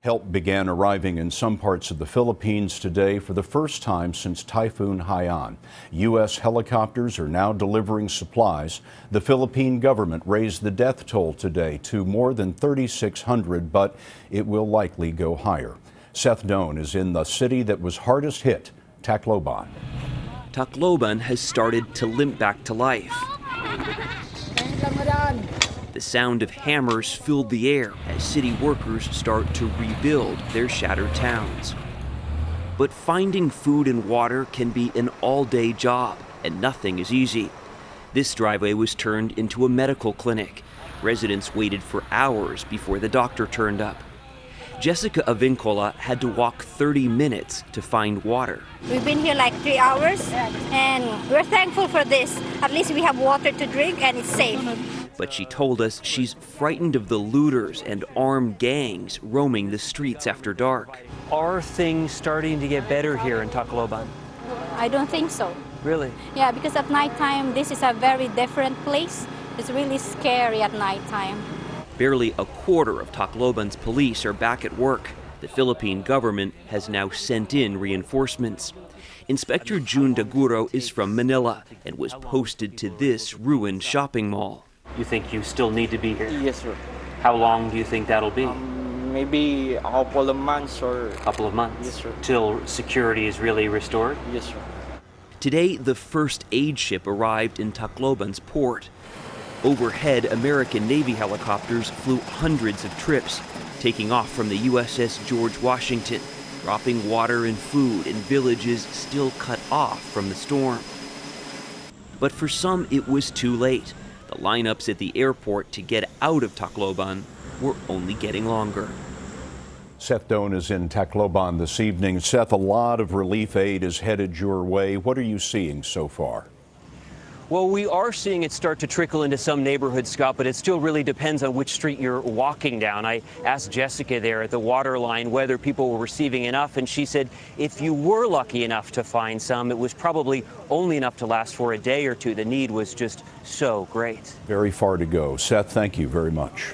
Help began arriving in some parts of the Philippines today for the first time since Typhoon Haiyan. U.S. helicopters are now delivering supplies. The Philippine government raised the death toll today to more than 3,600, but it will likely go higher. Seth Doane is in the city that was hardest hit, Tacloban. Tacloban has started to limp back to life. The sound of hammers filled the air as city workers start to rebuild their shattered towns. But finding food and water can be an all-day job, and nothing is easy. This driveway was turned into a medical clinic. Residents waited for hours before the doctor turned up. Jessica Avincola had to walk 30 minutes to find water. We've been here like 3 hours, and we're thankful for this. At least we have water to drink, and it's safe. But she told us she's frightened of the looters and armed gangs roaming the streets after dark. Are things starting to get better here in Tacloban? I don't think so. Really? Yeah, because at nighttime, this is a very different place. It's really scary at nighttime. Barely a quarter of Tacloban's police are back at work. The Philippine government has now sent in reinforcements. Inspector June Daguro is from Manila and was posted to this ruined shopping mall. You think you still need to be here? Yes, sir. How long do you think that'll be? Maybe a couple of months or... A couple of months? Yes, sir. Till security is really restored? Yes, sir. Today, the first aid ship arrived in Tacloban's port. Overhead, American Navy helicopters flew hundreds of trips, taking off from the USS George Washington, dropping water and food in villages still cut off from the storm. But for some, it was too late. The lineups at the airport to get out of Tacloban were only getting longer. Seth Doane is in Tacloban this evening. Seth, a lot of relief aid is headed your way. What are you seeing so far? Well, we are seeing it start to trickle into some neighborhoods, Scott, but it still really depends on which street you're walking down. I asked Jessica there at the water line whether people were receiving enough, and she said if you were lucky enough to find some, it was probably only enough to last for a day or two. The need was just so great. Very far to go. Seth, thank you very much.